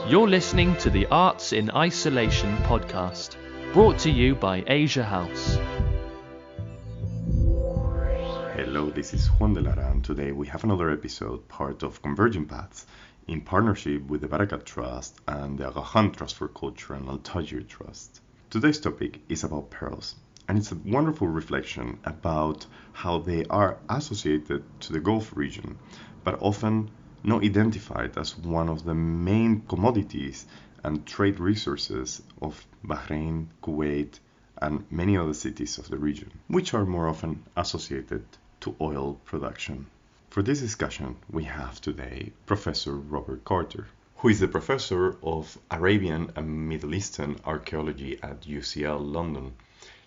You're listening to the Arts in Isolation podcast, brought to you by Asia House. Hello, this is Juan de Lara, and today we have another episode, part of Converging Paths, in partnership with the Barakat Trust and the Aga Khan Trust for Culture and Al Tajir Trust. Today's topic is about pearls, and it's a wonderful reflection about how they are associated to the Gulf region, but often not identified as one of the main commodities and trade resources of Bahrain, Kuwait, and many other cities of the region, which are more often associated to oil production. For this discussion, we have today Professor Robert Carter, who is the professor of Arabian and Middle Eastern Archaeology at UCL London.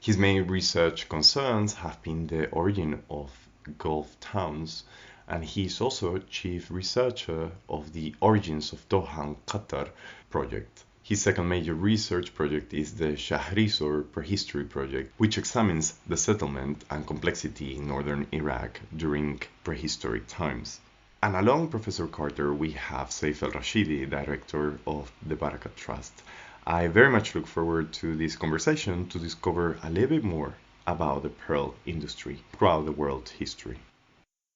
His main research concerns have been the origin of Gulf towns, and he is also chief researcher of the Origins of Doha and Qatar project. His second major research project is the Shahrizor Prehistory Project, which examines the settlement and complexity in northern Iraq during prehistoric times. And along Professor Carter, we have Seif Rashidi, director of the Barakat Trust. I very much look forward to this conversation to discover a little bit more about the pearl industry throughout the world history.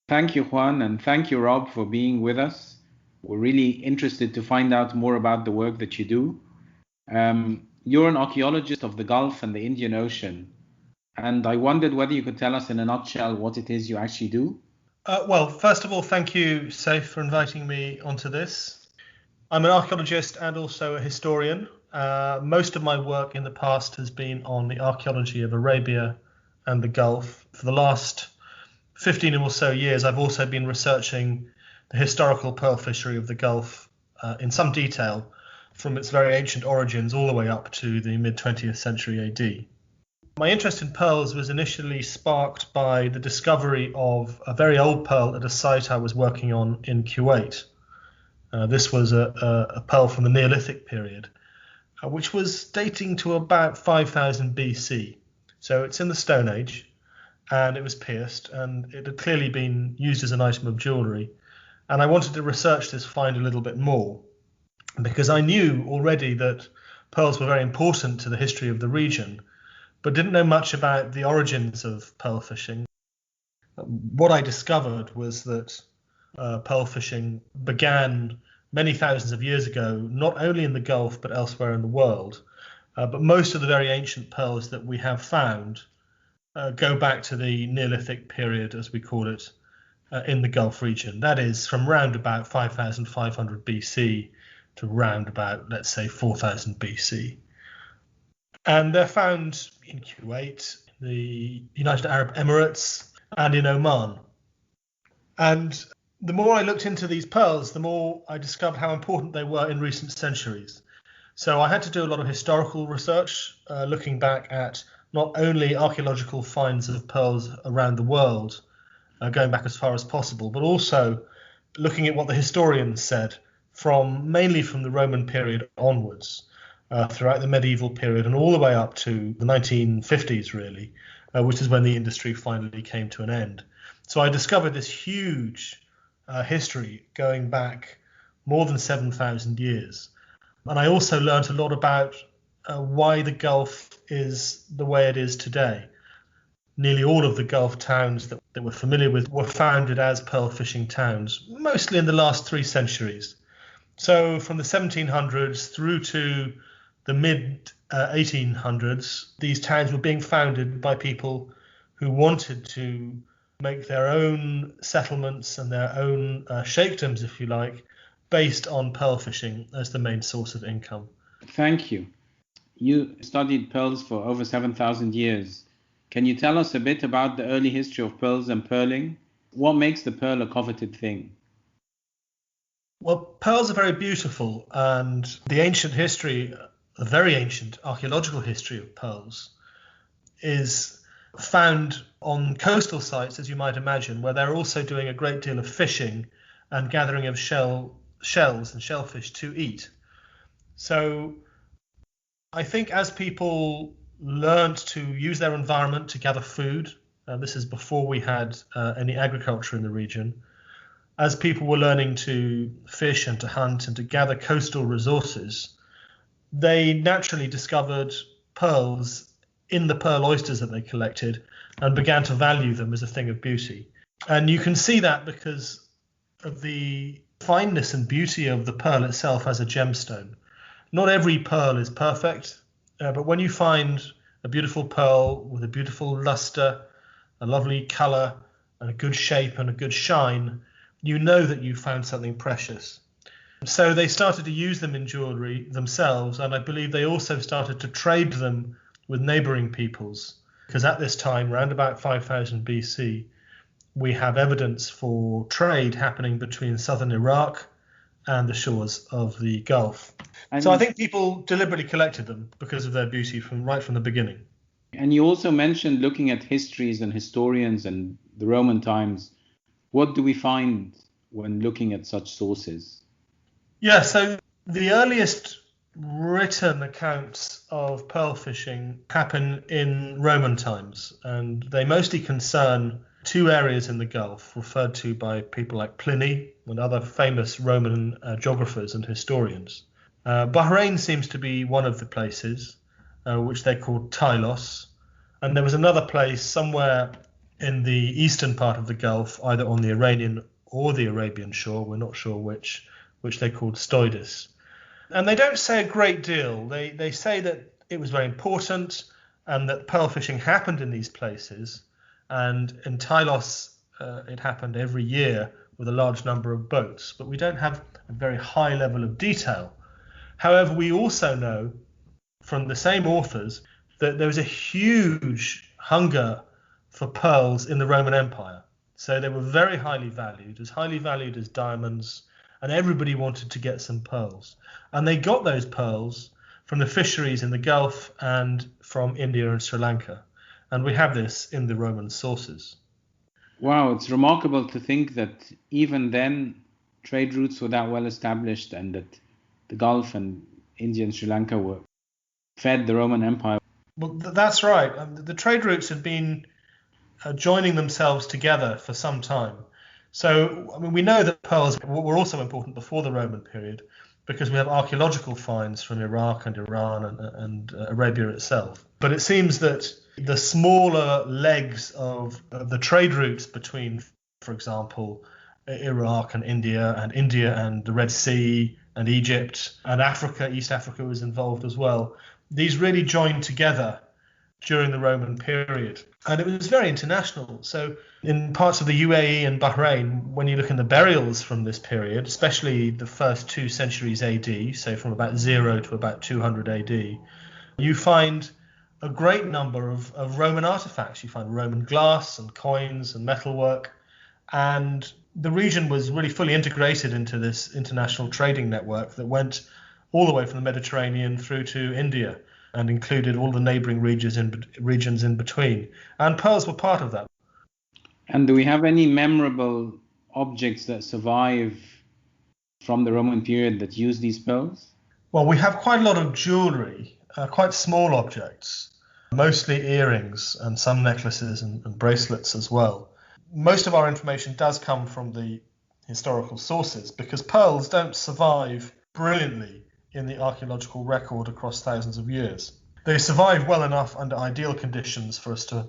Thank you, Juan, and thank you, Rob, for being with us. We're really interested to find out more about the work that you do. You're an archaeologist of the Gulf and the Indian Ocean, and I wondered whether you could tell us in a nutshell what it is you actually do. Well, first of all, thank you, Seif, for inviting me onto this. I'm an archaeologist and also a historian. Most of my work in the past has been on the archaeology of Arabia and the Gulf. For the last 15 or so years, I've also been researching the historical pearl fishery of the Gulf in some detail, from its very ancient origins all the way up to the mid-20th century AD. My interest in pearls was initially sparked by the discovery of a very old pearl at a site I was working on in Kuwait. This was a pearl from the Neolithic period, which was dating to about 5000 BC. So it's in the Stone Age, and it was pierced, and it had clearly been used as an item of jewellery. And I wanted to research this find a little bit more, because I knew already that pearls were very important to the history of the region, but didn't know much about the origins of pearl fishing. What I discovered was that pearl fishing began many thousands of years ago, not only in the Gulf but elsewhere in the world. But most of the very ancient pearls that we have found go back to the Neolithic period, as we call it, in the Gulf region. That is from round about 5500 BC to round about, let's say, 4000 BC. And they're found in Kuwait, the United Arab Emirates, and in Oman. And the more I looked into these pearls, the more I discovered how important they were in recent centuries. So I had to do a lot of historical research, looking back at not only archaeological finds of pearls around the world, going back as far as possible, but also looking at what the historians said, mainly from the Roman period onwards, throughout the medieval period and all the way up to the 1950s, really, which is when the industry finally came to an end. So I discovered this huge history going back more than 7,000 years. And I also learned a lot about why the Gulf is the way it is today. Nearly all of the Gulf towns that we're familiar with were founded as pearl fishing towns, mostly in the last 3 centuries. So from the 1700s through to the mid-1800s, these towns were being founded by people who wanted to make their own settlements and their own sheikdoms, if you like, based on pearl fishing as the main source of income. Thank you. You studied pearls for over 7,000 years. Can you tell us a bit about the early history of pearls and pearling? What makes the pearl a coveted thing? Well, pearls are very beautiful, and the ancient history, the very ancient archaeological history of pearls, is found on coastal sites, as you might imagine, where they're also doing a great deal of fishing and gathering of shells and shellfish to eat. So I think as people learned to use their environment to gather food, this is before we had any agriculture in the region, as people were learning to fish and to hunt and to gather coastal resources, they naturally discovered pearls in the pearl oysters that they collected and began to value them as a thing of beauty. And you can see that because of the fineness and beauty of the pearl itself as a gemstone. Not every pearl is perfect, but when you find a beautiful pearl with a beautiful luster, a lovely color, and a good shape and a good shine, you know that you found something precious. So they started to use them in jewelry themselves, and I believe they also started to trade them with neighboring peoples, because at this time, around about 5000 BC, we have evidence for trade happening between southern Iraq and the shores of the Gulf. So I think people deliberately collected them because of their beauty right from the beginning. And you also mentioned looking at histories and historians and the Roman times. What do we find when looking at such sources? Yeah, so the earliest written accounts of pearl fishing happen in Roman times, and they mostly concern two areas in the Gulf referred to by people like Pliny and other famous Roman geographers and historians. Bahrain seems to be one of the places, which they called Tylos, and there was another place somewhere in the eastern part of the Gulf, either on the Iranian or the Arabian shore, we're not sure which they called Stoidus. And they don't say a great deal. They say that it was very important and that pearl fishing happened in these places. And in Tylos, it happened every year with a large number of boats. But we don't have a very high level of detail. However, we also know from the same authors that there was a huge hunger for pearls in the Roman Empire. So they were very highly valued as diamonds, and everybody wanted to get some pearls. And they got those pearls from the fisheries in the Gulf and from India and Sri Lanka. And we have this in the Roman sources. Wow, it's remarkable to think that even then trade routes were that well established and that the Gulf and India and Sri Lanka were fed the Roman Empire. Well, that's right. The trade routes had been joining themselves together for some time. So, I mean, we know that pearls were also important before the Roman period because we have archaeological finds from Iraq and Iran and Arabia itself. But it seems that the smaller legs of the trade routes between, for example, Iraq and India and the Red Sea and Egypt and Africa, East Africa was involved as well. These really joined together during the Roman period. And it was very international. So in parts of the UAE and Bahrain, when you look in the burials from this period, especially the first 2 centuries AD, so from about 0 to about 200 AD, you find a great number of Roman artifacts. You find Roman glass and coins and metalwork. And the region was really fully integrated into this international trading network that went all the way from the Mediterranean through to India and included all the neighboring regions in between. And pearls were part of that. And do we have any memorable objects that survive from the Roman period that use these pearls? Well, we have quite a lot of jewelry, quite small objects, mostly earrings and some necklaces and bracelets as well. Most of our information does come from the historical sources because pearls don't survive brilliantly in the archaeological record across thousands of years. They survive well enough under ideal conditions for us to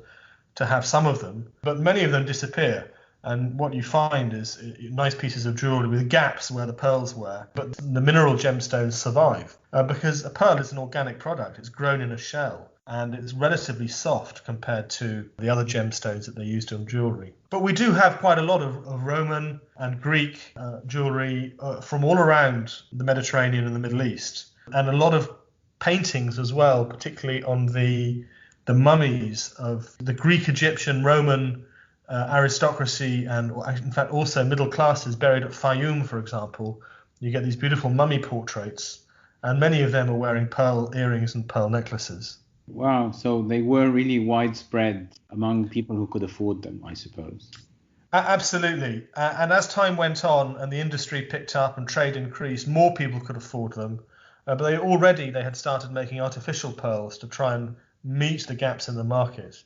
have some of them, but many of them disappear. And what you find is nice pieces of jewelry with gaps where the pearls were, but the mineral gemstones survive because a pearl is an organic product. It's grown in a shell and it's relatively soft compared to the other gemstones that they used in jewelry. But we do have quite a lot of Roman and Greek jewelry from all around the Mediterranean and the Middle East, and a lot of paintings as well, particularly on the mummies of the Greek, Egyptian, Roman aristocracy, and in fact also middle classes buried at Fayum, for example. You get these beautiful mummy portraits, and many of them are wearing pearl earrings and pearl necklaces. Wow, so they were really widespread among people who could afford them, I suppose. Absolutely. And as time went on and the industry picked up and trade increased, more people could afford them. But they had started making artificial pearls to try and meet the gaps in the market.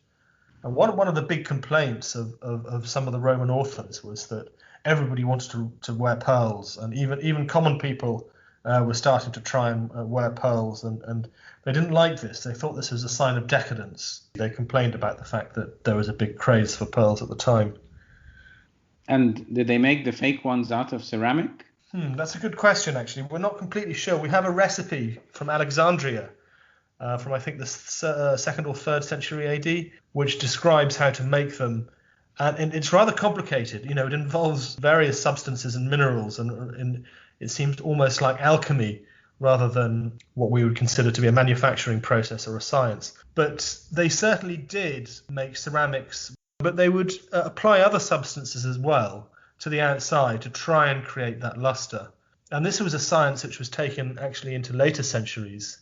And one of the big complaints of some of the Roman authors was that everybody wanted to wear pearls, and even common people were starting to try and wear pearls, and they didn't like this. They thought this was a sign of decadence. They complained about the fact that there was a big craze for pearls at the time. And did they make the fake ones out of ceramic? That's a good question, actually. We're not completely sure. We have a recipe from Alexandria, from I think the 2nd or 3rd century AD, which describes how to make them. And it's rather complicated. It involves various substances and minerals, and it seems almost like alchemy rather than what we would consider to be a manufacturing process or a science. But they certainly did make ceramics, but they would apply other substances as well to the outside to try and create that luster. And this was a science which was taken actually into later centuries.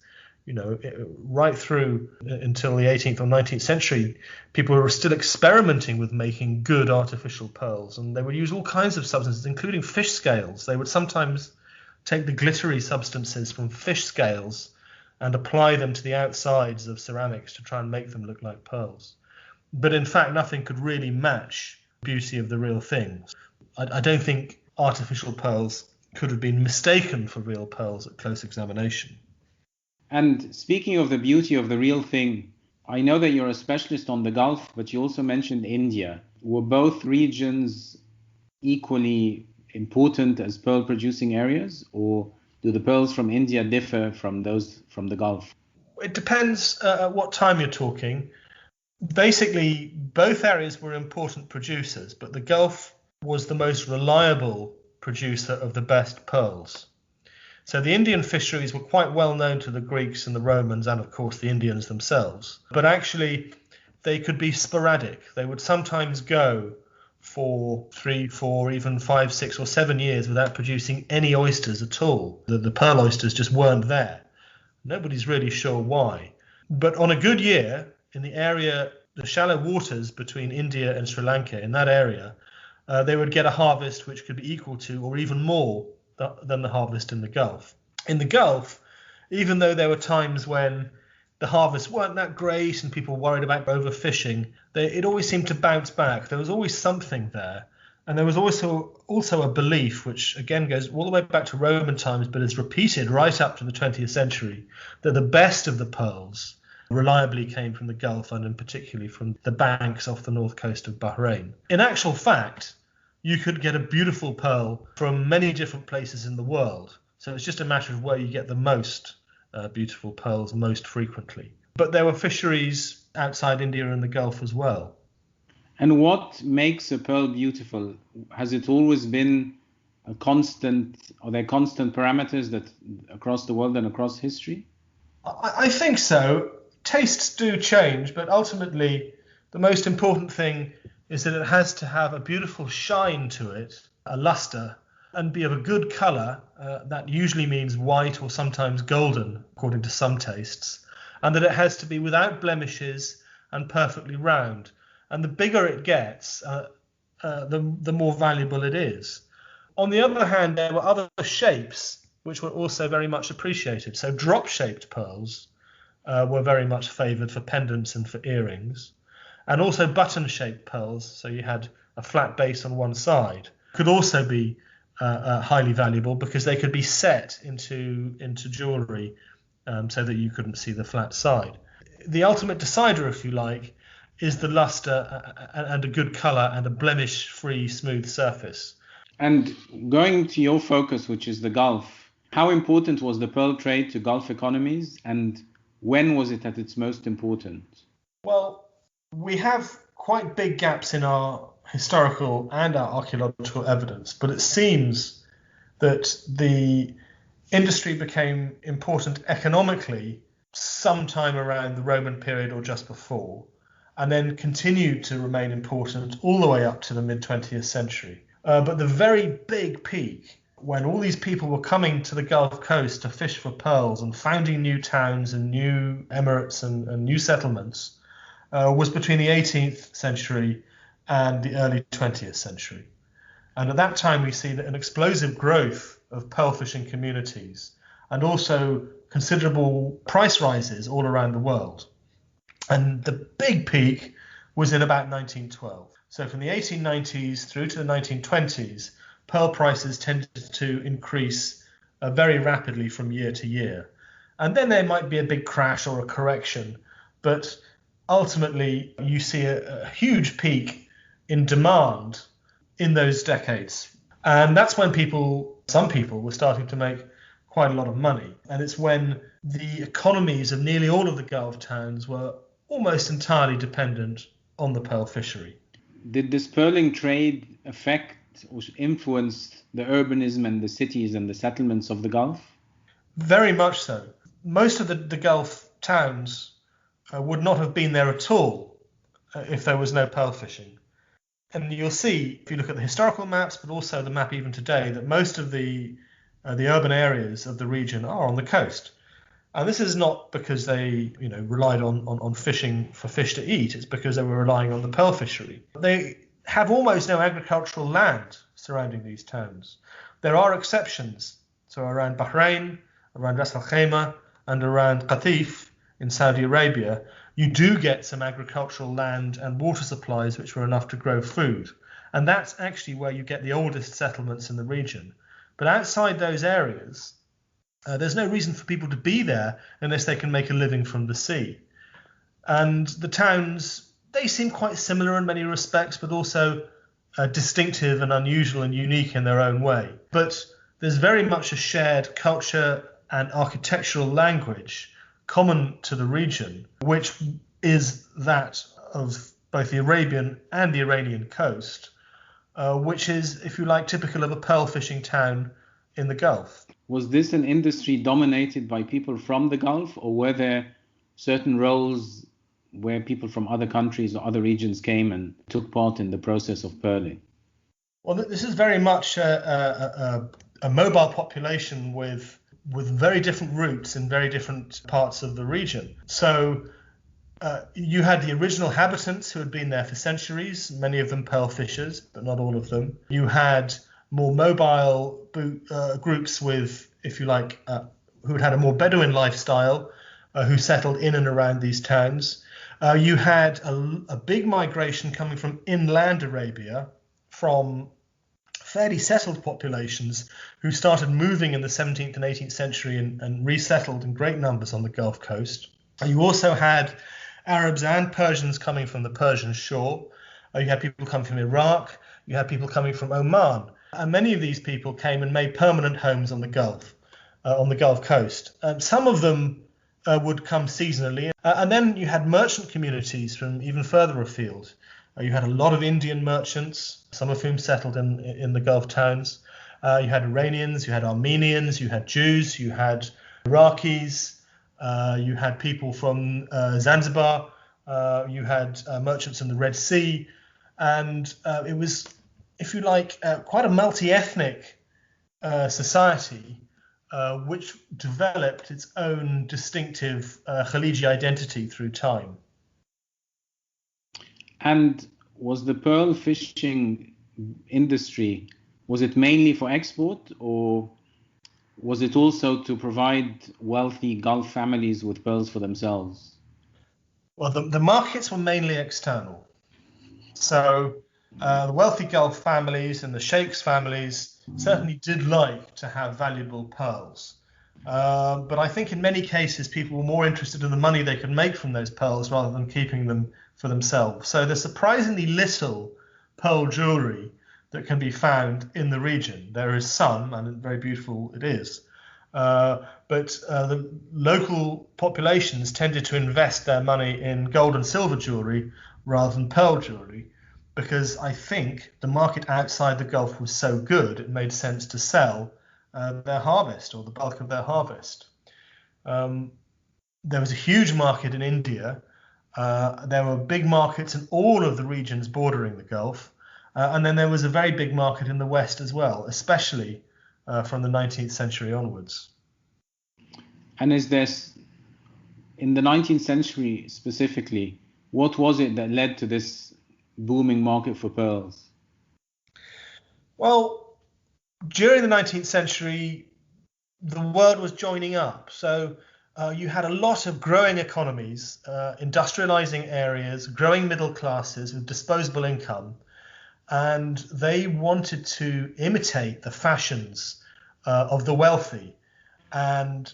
Right through until the 18th or 19th century, people were still experimenting with making good artificial pearls, and they would use all kinds of substances, including fish scales. They would sometimes take the glittery substances from fish scales and apply them to the outsides of ceramics to try and make them look like pearls. But in fact, nothing could really match the beauty of the real thing. I don't think artificial pearls could have been mistaken for real pearls at close examination. And speaking of the beauty of the real thing, I know that you're a specialist on the Gulf, but you also mentioned India. Were both regions equally important as pearl producing areas, or do the pearls from India differ from those from the Gulf? It depends at what time you're talking. Basically, both areas were important producers, but the Gulf was the most reliable producer of the best pearls. So the Indian fisheries were quite well known to the Greeks and the Romans, and of course the Indians themselves. But actually, they could be sporadic. They would sometimes go for 3, 4, even 5, 6 or 7 years without producing any oysters at all. The pearl oysters just weren't there. Nobody's really sure why. But on a good year, in the area, the shallow waters between India and Sri Lanka, in that area, they would get a harvest which could be equal to or even more than the harvest in the Gulf. In the Gulf, even though there were times when the harvests weren't that great and people worried about overfishing, it always seemed to bounce back. There was always something there. And there was also a belief, which again goes all the way back to Roman times, but is repeated right up to the 20th century, that the best of the pearls reliably came from the Gulf, and particularly from the banks off the north coast of Bahrain. In actual fact, you could get a beautiful pearl from many different places in the world. So it's just a matter of where you get the most beautiful pearls most frequently. But there were fisheries outside India and the Gulf as well. And what makes a pearl beautiful? Has it always been a constant, are there constant parameters that across the world and across history? I think so. Tastes do change, but ultimately the most important thing is that it has to have a beautiful shine to it, a luster, and be of a good colour. That usually means white or sometimes golden, according to some tastes, and that it has to be without blemishes and perfectly round. And the bigger it gets, the more valuable it is. On the other hand, there were other shapes which were also very much appreciated. So drop-shaped pearls were very much favoured for pendants and for earrings. And also button-shaped pearls, so you had a flat base on one side, could also be highly valuable because they could be set into jewellery so that you couldn't see the flat side. The ultimate decider, if you like, is the luster and a good colour and a blemish-free, smooth surface. And going to your focus, which is the Gulf, how important was the pearl trade to Gulf economies, and when was it at its most important? Well, we have quite big gaps in our historical and our archaeological evidence, but it seems that the industry became important economically sometime around the Roman period or just before, and then continued to remain important all the way up to the mid-20th century. But the very big peak, when all these people were coming to the Gulf Coast to fish for pearls and founding new towns and new emirates and new settlements, was between the 18th century and the early 20th century. And at that time, we see that an explosive growth of pearl fishing communities and also considerable price rises all around the world. And the big peak was in about 1912. So from the 1890s through to the 1920s, pearl prices tended to increase very rapidly from year to year. And then there might be a big crash or a correction, but ultimately you see a huge peak in demand in those decades. And that's when some people were starting to make quite a lot of money. And it's when the economies of nearly all of the Gulf towns were almost entirely dependent on the pearl fishery. Did this pearling trade affect or influence the urbanism and the cities and the settlements of the Gulf? Very much so. Most of the Gulf towns would not have been there at all if there was no pearl fishing. And you'll see, if you look at the historical maps, but also the map even today, that most of the urban areas of the region are on the coast. And this is not because they relied on fishing for fish to eat. It's because they were relying on the pearl fishery. They have almost no agricultural land surrounding these towns. There are exceptions. So around Bahrain, around Ras Al Khaimah, and around Qatif in Saudi Arabia, you do get some agricultural land and water supplies which were enough to grow food. And that's actually where you get the oldest settlements in the region. But outside those areas, there's no reason for people to be there unless they can make a living from the sea. And the towns, they seem quite similar in many respects, but also distinctive and unusual and unique in their own way. But there's very much a shared culture and architectural language common to the region, which is that of both the Arabian and the Iranian coast, which is, if you like, typical of a pearl fishing town in the Gulf. Was this an industry dominated by people from the Gulf, or were there certain roles where people from other countries or other regions came and took part in the process of pearling? Well, this is very much a mobile population with very different roots in very different parts of the region. So you had the original inhabitants who had been there for centuries, many of them pearl fishers, but not all of them. You had more mobile groups with, if you like, who had a more Bedouin lifestyle, who settled in and around these towns. You had a big migration coming from inland Arabia, from fairly settled populations who started moving in the 17th and 18th century and resettled in great numbers on the Gulf Coast. You also had Arabs and Persians coming from the Persian shore. You had people coming from Iraq. You had people coming from Oman. And many of these people came and made permanent homes on the Gulf Coast. Some of them would come seasonally. And then you had merchant communities from even further afield. You had a lot of Indian merchants, some of whom settled in the Gulf towns. You had Iranians, you had Armenians, you had Jews, you had Iraqis, you had people from Zanzibar, you had merchants in the Red Sea. And it was, if you like, quite a multi-ethnic society which developed its own distinctive Khaliji identity through time. And was the pearl fishing industry, was it mainly for export, or was it also to provide wealthy Gulf families with pearls for themselves? Well, the markets were mainly external. So the wealthy Gulf families and the sheikhs' families certainly did like to have valuable pearls. But I think in many cases people were more interested in the money they could make from those pearls rather than keeping them for themselves. So there's surprisingly little pearl jewelry that can be found in the region. There is some, and very beautiful it is. But the local populations tended to invest their money in gold and silver jewelry rather than pearl jewelry, because I think the market outside the Gulf was so good, it made sense to sell their harvest, or the bulk of their harvest. There was a huge market in India. There were big markets in all of the regions bordering the Gulf. And then there was a very big market in the West as well, especially from the 19th century onwards. And is this, in the 19th century specifically, what was it that led to this booming market for pearls? Well, during the 19th century, the world was joining up. So you had a lot of growing economies, industrializing areas, growing middle classes with disposable income. and they wanted to imitate the fashions of the wealthy. And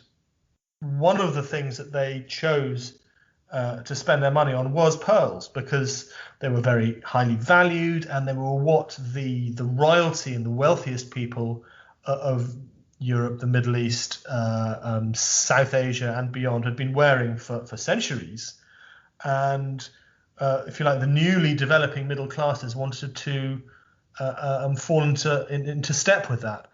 one of the things that they chose to spend their money on was pearls, because they were very highly valued, and they were what the royalty and the wealthiest people of Europe, the Middle East, South Asia and beyond had been wearing for centuries. And if you like, the newly developing middle classes wanted to fall into step with that.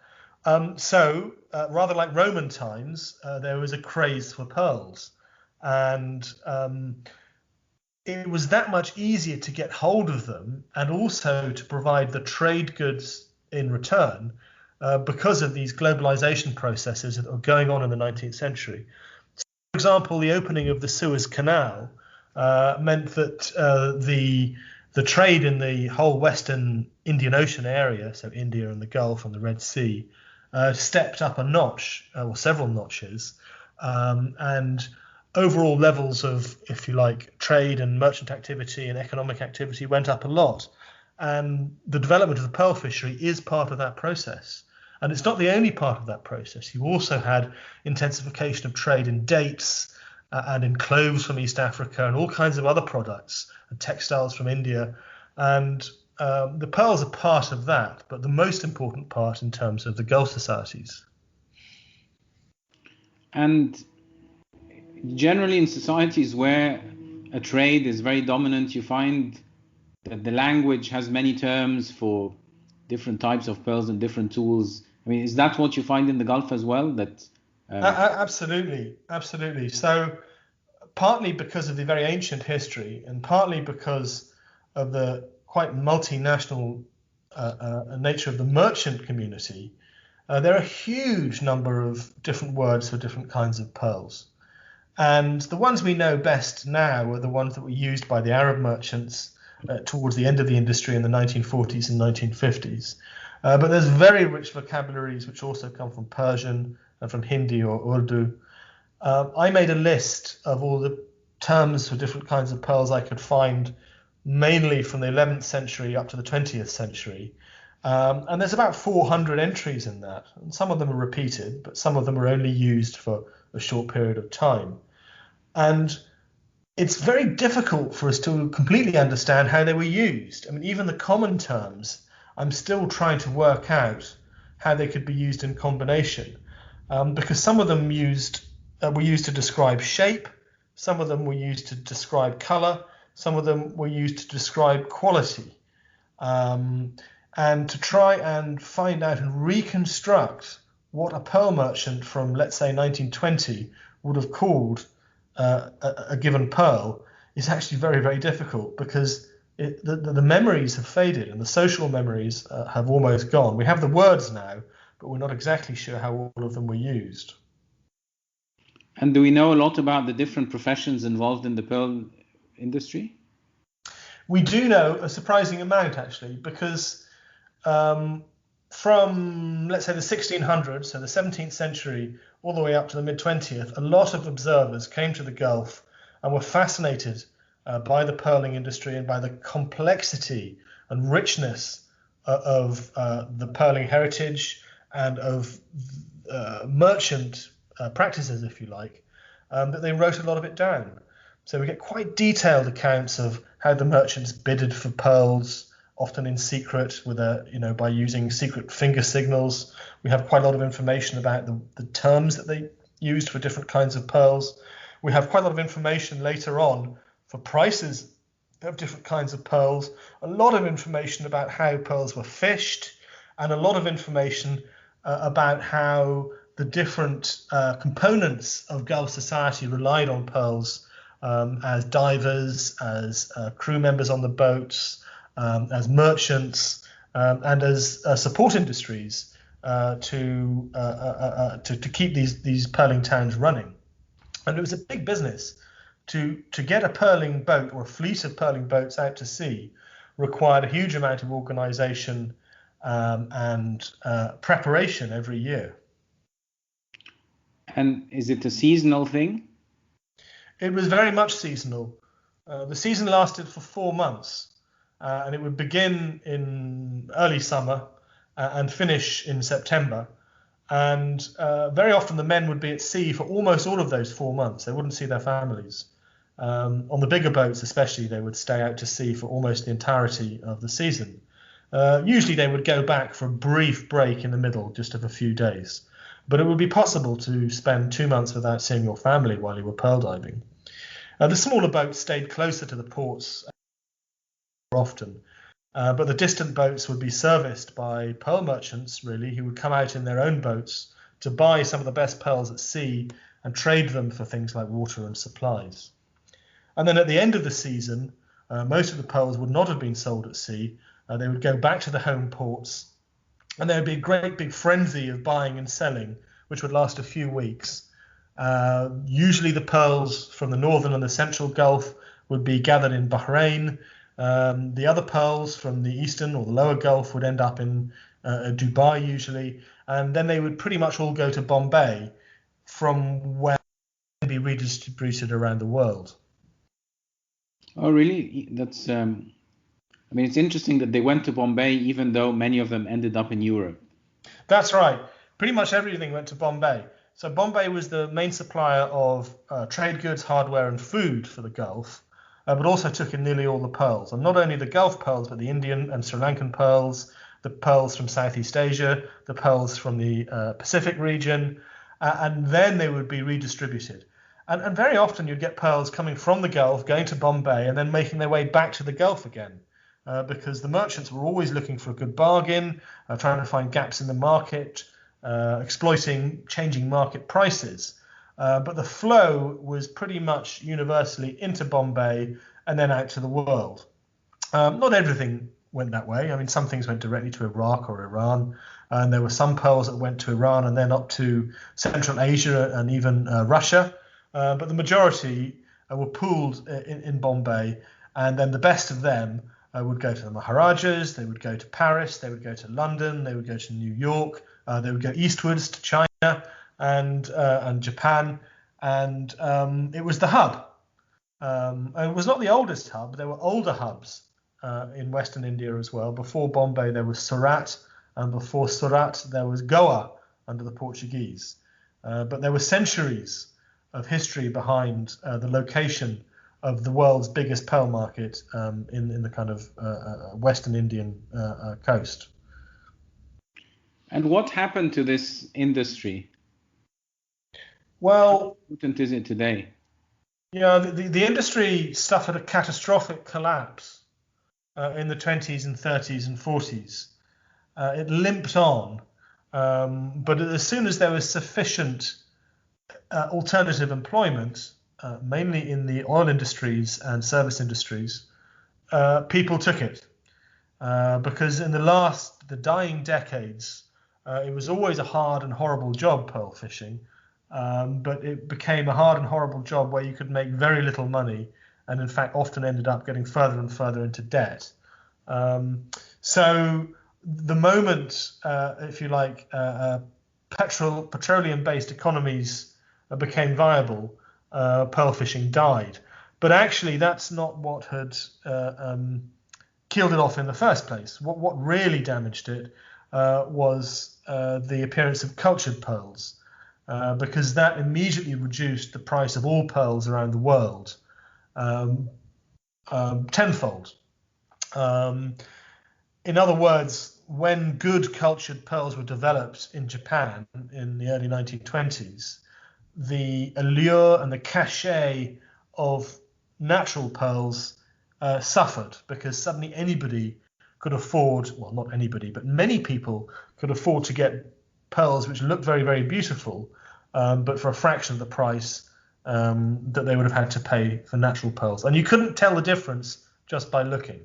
So rather like Roman times, there was a craze for pearls. And it was that much easier to get hold of them, and also to provide the trade goods in return, because of these globalization processes that were going on in the 19th century. So, for example, the opening of the Suez Canal meant that the trade in the whole Western Indian Ocean area, so India and the Gulf and the Red Sea, stepped up a notch, or several notches, and overall levels of, if you like, trade and merchant activity and economic activity went up a lot. And the development of the pearl fishery is part of that process. And it's not the only part of that process. You also had intensification of trade in dates and in cloves from East Africa and all kinds of other products and textiles from India. And the pearls are part of that, but the most important part in terms of the Gulf societies. And generally in societies where a trade is very dominant, you find that the language has many terms for different types of pearls and different tools. I mean, is that what you find in the Gulf as well? That Absolutely. So partly because of the very ancient history, and partly because of the quite multinational nature of the merchant community, there are a huge number of different words for different kinds of pearls. And the ones we know best now are the ones that were used by the Arab merchants towards the end of the industry in the 1940s and 1950s. But there's very rich vocabularies which also come from Persian and from Hindi or Urdu. I made a list of all the terms for different kinds of pearls I could find, mainly from the 11th century up to the 20th century. And there's about 400 entries in that. And some of them are repeated, but some of them are only used for a short period of time. And it's very difficult for us to completely understand how they were used. I mean, even the common terms, I'm still trying to work out how they could be used in combination, because some of them were used to describe shape, some of them were used to describe color, some of them were used to describe quality, and to try and find out and reconstruct what a pearl merchant from, let's say, 1920 would have called a given pearl is actually very, very difficult, because the memories have faded and the social memories have almost gone. We have the words now, but we're not exactly sure how all of them were used. And do we know a lot about the different professions involved in the pearl industry? We do know a surprising amount, actually, because from, let's say, the 1600s, so the 17th century, all the way up to the mid-20th, a lot of observers came to the Gulf and were fascinated by the pearling industry and by the complexity and richness of the pearling heritage and of merchant practices, if you like, that they wrote a lot of it down. So we get quite detailed accounts of how the merchants bidded for pearls, often in secret, with by using secret finger signals. We have quite a lot of information about the terms that they used for different kinds of pearls. We have quite a lot of information later on for prices of different kinds of pearls, a lot of information about how pearls were fished, and a lot of information about how the different components of Gulf society relied on pearls as divers, as crew members on the boats, as merchants, and as support industries to keep these pearling towns running. And it was a big business. To get a pearling boat or a fleet of pearling boats out to sea required a huge amount of organization and preparation every year. And is it a seasonal thing? It was very much seasonal. The season lasted for 4 months. and it would begin in early summer and finish in September. And very often the men would be at sea for almost all of those 4 months. They wouldn't see their families. On the bigger boats especially, they would stay out to sea for almost the entirety of the season. Usually they would go back for a brief break in the middle, just of a few days. But it would be possible to spend 2 months without seeing your family while you were pearl diving. The smaller boats stayed closer to the ports more often, but the distant boats would be serviced by pearl merchants, really, who would come out in their own boats to buy some of the best pearls at sea and trade them for things like water and supplies. And then at the end of the season, most of the pearls would not have been sold at sea. They would go back to the home ports, and there would be a great big frenzy of buying and selling, which would last a few weeks. Usually the pearls from the northern and the central Gulf would be gathered in Bahrain. The other pearls from the eastern or the lower Gulf would end up in Dubai usually, and then they would pretty much all go to Bombay, from where they would be redistributed around the world. Oh, really? That's it's interesting that they went to Bombay, even though many of them ended up in Europe. That's right. Pretty much everything went to Bombay. So Bombay was the main supplier of trade goods, hardware, and food for the Gulf, but also took in nearly all the pearls. And not only the Gulf pearls, but the Indian and Sri Lankan pearls, the pearls from Southeast Asia, the pearls from the Pacific region, and then they would be redistributed. And very often you'd get pearls coming from the Gulf, going to Bombay, and then making their way back to the Gulf again, because the merchants were always looking for a good bargain, trying to find gaps in the market, exploiting changing market prices. But the flow was pretty much universally into Bombay and then out to the world. Not everything went that way. I mean, some things went directly to Iraq or Iran, and there were some pearls that went to Iran and then up to Central Asia and even Russia. But the majority were pooled in Bombay, and then the best of them would go to the Maharajas, they would go to Paris, they would go to London, they would go to New York, they would go eastwards to China and Japan, and it was the hub. And it was not the oldest hub, there were older hubs in Western India as well. Before Bombay there was Surat, and before Surat there was Goa under the Portuguese. But there were centuries of history behind the location of the world's biggest pearl market in the kind of Western Indian coast. And what happened to this industry? Well, how important is it today? Yeah, the industry suffered a catastrophic collapse in the 20s and 30s and 40s. It limped on, but as soon as there was sufficient alternative employment, mainly in the oil industries and service industries, people took it. Because in the dying decades, it was always a hard and horrible job, pearl fishing, but it became a hard and horrible job where you could make very little money, and in fact often ended up getting further and further into debt. So the moment, if you like, petroleum-based economies became viable, pearl fishing died. But actually, that's not what had killed it off in the first place. What really damaged it was the appearance of cultured pearls, because that immediately reduced the price of all pearls around the world tenfold. In other words, when good cultured pearls were developed in Japan in the early 1920s, the allure and the cachet of natural pearls suffered, because suddenly anybody could afford, well, not anybody, but many people could afford to get pearls which looked very, very beautiful, but for a fraction of the price that they would have had to pay for natural pearls. And you couldn't tell the difference just by looking.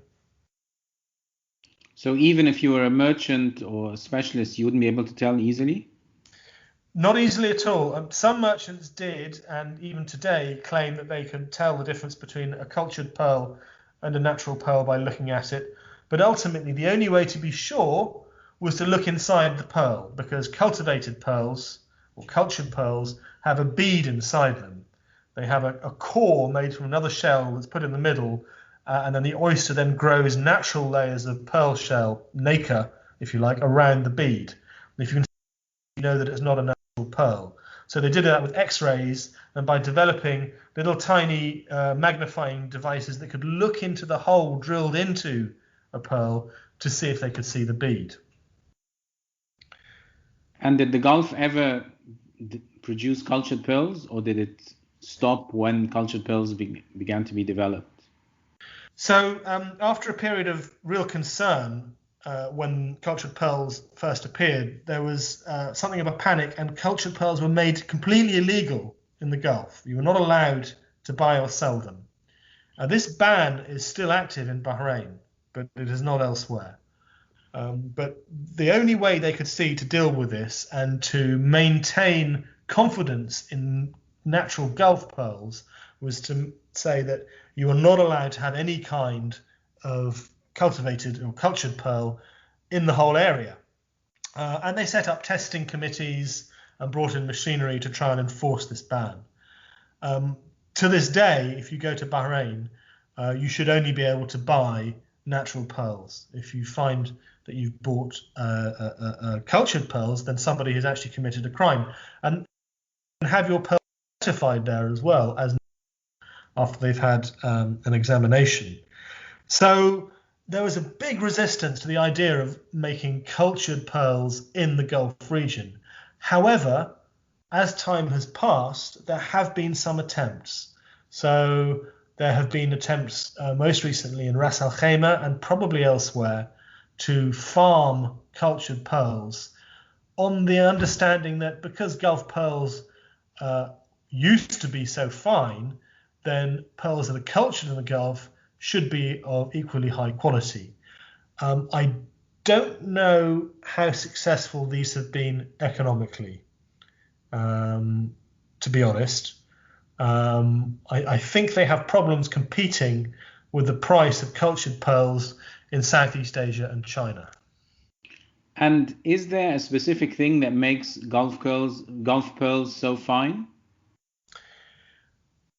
So even if you were a merchant or a specialist, you wouldn't be able to tell easily? Not easily at all. Some merchants did, and even today claim that they could tell the difference between a cultured pearl and a natural pearl by looking at it. But ultimately, the only way to be sure was to look inside the pearl, because cultivated pearls or cultured pearls have a bead inside them. They have a core made from another shell that's put in the middle, and then the oyster then grows natural layers of pearl shell, nacre, if you like, around the bead. And if you can see, you know that it's not a natural pearl. So they did that with X-rays, and by developing little tiny magnifying devices that could look into the hole drilled into a pearl to see if they could see the bead. And did the Gulf ever produce cultured pearls, or did it stop when cultured pearls began to be developed? So after a period of real concern, when cultured pearls first appeared, there was something of a panic, and cultured pearls were made completely illegal in the Gulf. You were not allowed to buy or sell them. This ban is still active in Bahrain, but it is not elsewhere. But the only way they could see to deal with this and to maintain confidence in natural Gulf pearls was to say that you are not allowed to have any kind of cultivated or cultured pearl in the whole area. And they set up testing committees and brought in machinery to try and enforce this ban. To this day, if you go to Bahrain, you should only be able to buy natural pearls. If you find that you've bought cultured pearls, then somebody has actually committed a crime. And have your pearls certified there as well, as after they've had an examination. So there was a big resistance to the idea of making cultured pearls in the Gulf region. However, as time has passed, there have been some attempts. So there have been attempts most recently in Ras Al Khaimah and probably elsewhere to farm cultured pearls on the understanding that because Gulf pearls used to be so fine, then pearls that are cultured in the Gulf should be of equally high quality. I don't know how successful these have been economically, to be honest. I think they have problems competing with the price of cultured pearls in Southeast Asia and China. And is there a specific thing that makes Gulf pearls so fine?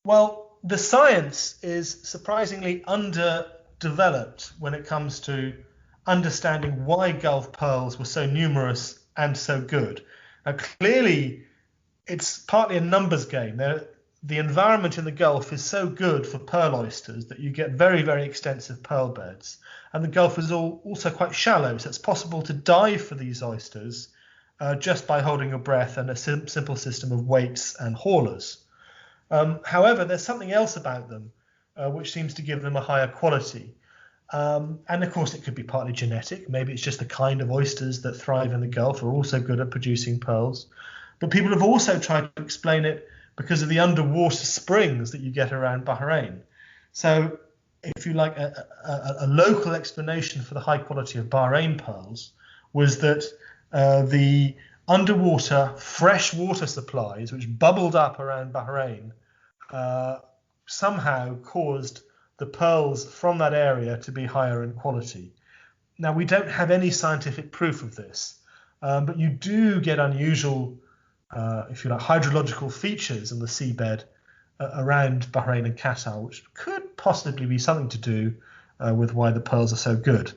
Well, the science is surprisingly underdeveloped when it comes to understanding why Gulf pearls were so numerous and so good. Clearly, it's partly a numbers game. The environment in the Gulf is so good for pearl oysters that you get very, very extensive pearl beds. And the Gulf is also quite shallow, so it's possible to dive for these oysters just by holding your breath and a simple system of weights and haulers. However, there's something else about them which seems to give them a higher quality. And of course, it could be partly genetic. Maybe it's just the kind of oysters that thrive in the Gulf are also good at producing pearls. But people have also tried to explain it because of the underwater springs that you get around Bahrain. So if you like, a local explanation for the high quality of Bahrain pearls was that the underwater fresh water supplies, which bubbled up around Bahrain, somehow caused the pearls from that area to be higher in quality. Now, we don't have any scientific proof of this, but you do get unusual, if you like, hydrological features in the seabed around Bahrain and Qatar, which could possibly be something to do with why the pearls are so good.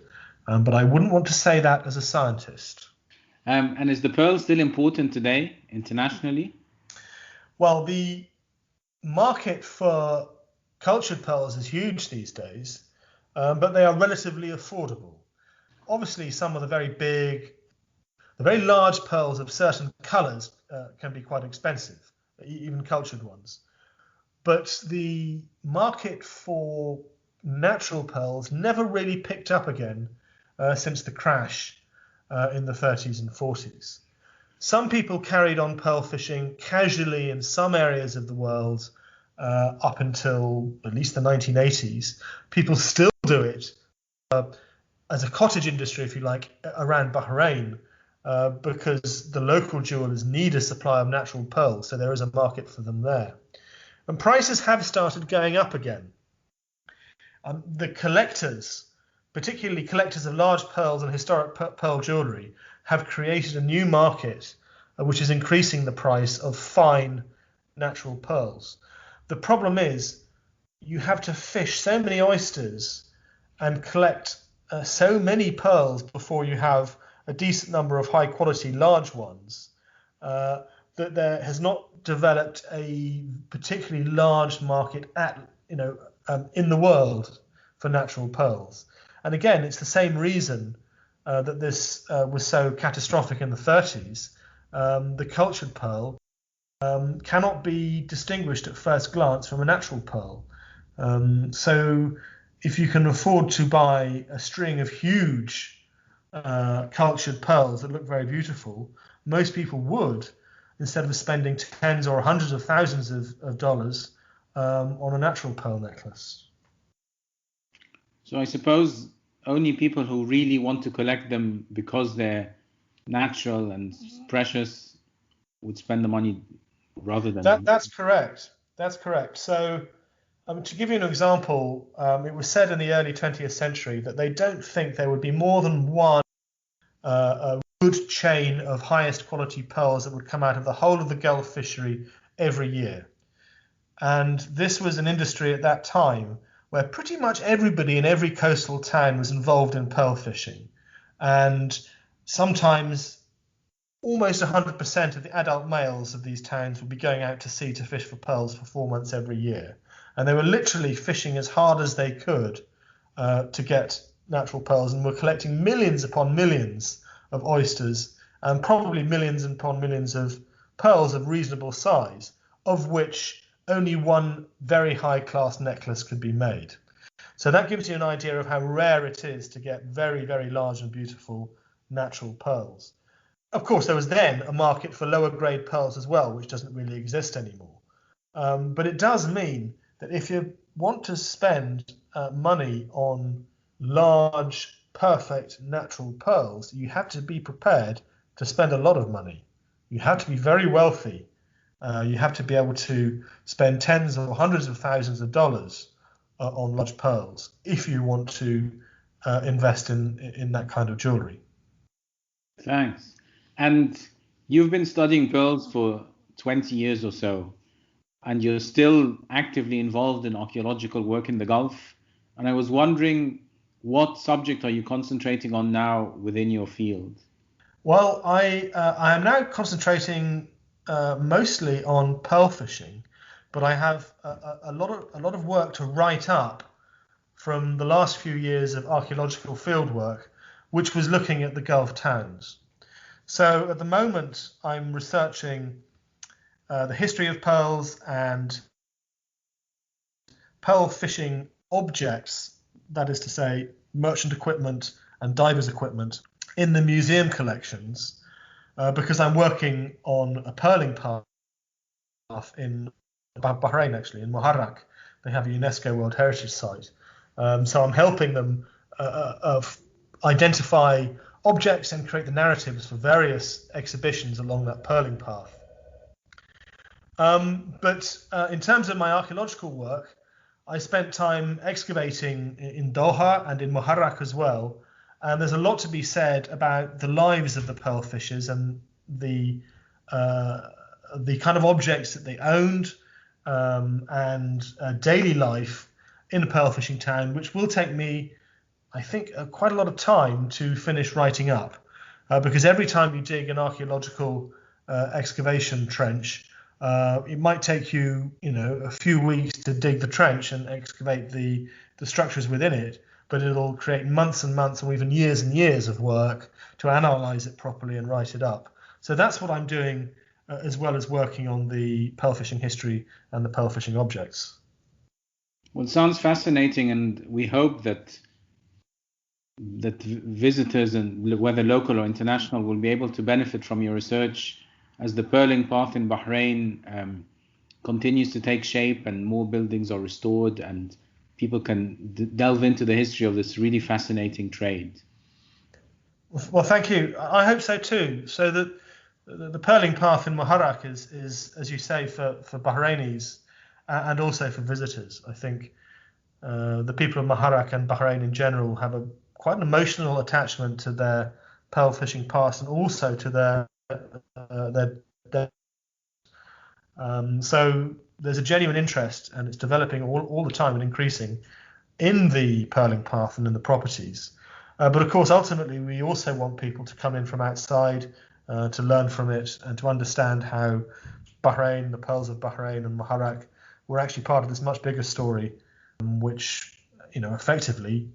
But I wouldn't want to say that as a scientist. And is the pearl still important today internationally? Well, the market for cultured pearls is huge these days, but they are relatively affordable. Obviously, some of the very large pearls of certain colors can be quite expensive, even cultured ones. But the market for natural pearls never really picked up again since the crash in the 30s and 40s. Some people carried on pearl fishing casually in some areas of the world up until at least the 1980s. People still do it as a cottage industry, if you like, around Bahrain because the local jewelers need a supply of natural pearls, so there is a market for them there. And prices have started going up again. The collectors, particularly collectors of large pearls and historic pearl jewellery, have created a new market which is increasing the price of fine natural pearls. The problem is you have to fish so many oysters and collect so many pearls before you have a decent number of high quality large ones, that there has not developed a particularly large market in the world for natural pearls. And again, it's the same reason that this was so catastrophic in the 30s. The cultured pearl cannot be distinguished at first glance from a natural pearl. So if you can afford to buy a string of huge cultured pearls that look very beautiful, most people would, instead of spending tens or hundreds of thousands of dollars on a natural pearl necklace. So I suppose only people who really want to collect them because they're natural and precious would spend the money rather than... That's correct. That's correct. So to give you an example, it was said in the early 20th century that they don't think there would be more than one a good chain of highest quality pearls that would come out of the whole of the Gulf fishery every year. And this was an industry at that time where pretty much everybody in every coastal town was involved in pearl fishing. And sometimes almost 100% of the adult males of these towns would be going out to sea to fish for pearls for 4 months every year. And they were literally fishing as hard as they could to get natural pearls, and were collecting millions upon millions of oysters and probably millions upon millions of pearls of reasonable size, of which only one very high class necklace could be made. So that gives you an idea of how rare it is to get very, very large and beautiful natural pearls. Of course, there was then a market for lower grade pearls as well, which doesn't really exist anymore. But it does mean that if you want to spend money on large, perfect natural pearls, you have to be prepared to spend a lot of money. You have to be very wealthy. You have to be able to spend tens or hundreds of thousands of dollars on large pearls if you want to invest in that kind of jewelry. Thanks. And you've been studying pearls for 20 years or so, and you're still actively involved in archaeological work in the Gulf. And I was wondering, what subject are you concentrating on now within your field? Well, I am now concentrating mostly on pearl fishing, but I have a lot of work to write up from the last few years of archaeological fieldwork, which was looking at the Gulf towns. So at the moment, I'm researching the history of pearls and pearl fishing objects, that is to say, merchant equipment and divers equipment in the museum collections, because I'm working on a pearling path in Bahrain, actually, in Muharraq. They have a UNESCO World Heritage Site. So I'm helping them identify objects and create the narratives for various exhibitions along that pearling path. But in terms of my archaeological work, I spent time excavating in Doha and in Muharraq as well. And there's a lot to be said about the lives of the pearl fishers and the kind of objects that they owned and daily life in a pearl fishing town, which will take me, I think, quite a lot of time to finish writing up, because every time you dig an archaeological excavation trench, it might take you, a few weeks to dig the trench and excavate the structures within it, but it'll create months and months, or even years and years of work to analyze it properly and write it up. So that's what I'm doing, as well as working on the pearl fishing history and the pearl fishing objects. Well, it sounds fascinating, and we hope that visitors, and whether local or international, will be able to benefit from your research as the pearling path in Bahrain continues to take shape and more buildings are restored and people can delve into the history of this really fascinating trade. Well, thank you. I hope so too. So that the pearling path in Muharraq is, as you say, for Bahrainis and also for visitors. I think the people of Muharraq and Bahrain in general have quite an emotional attachment to their pearl fishing past and also to their so there's a genuine interest, and it's developing all the time and increasing in the pearling path and in the properties. But of course, ultimately, we also want people to come in from outside to learn from it and to understand how Bahrain, the pearls of Bahrain and Muharraq were actually part of this much bigger story, which effectively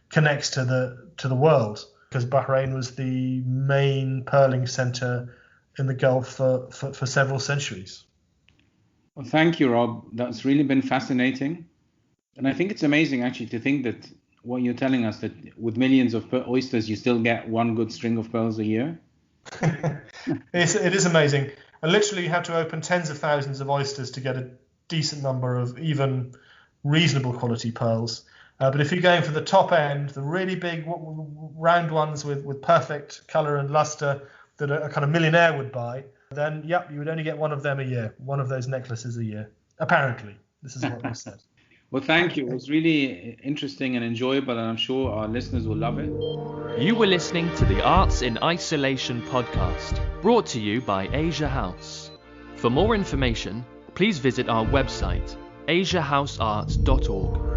connects to the world, because Bahrain was the main pearling center in the Gulf for several centuries. Well, thank you, Rob. That's really been fascinating. And I think it's amazing actually to think that what you're telling us, that with millions of oysters, you still get one good string of pearls a year. It is amazing. And literally you have to open tens of thousands of oysters to get a decent number of even reasonable quality pearls. But if you're going for the top end, the really big round ones with perfect color and luster that a kind of millionaire would buy, then you would only get one of them a year, one of those necklaces a year. Apparently, this is what was said. Well, thank you. It was really interesting and enjoyable, and I'm sure our listeners will love it. You were listening to the Arts in Isolation podcast, brought to you by Asia House. For more information, please visit our website, asiahouseart.org.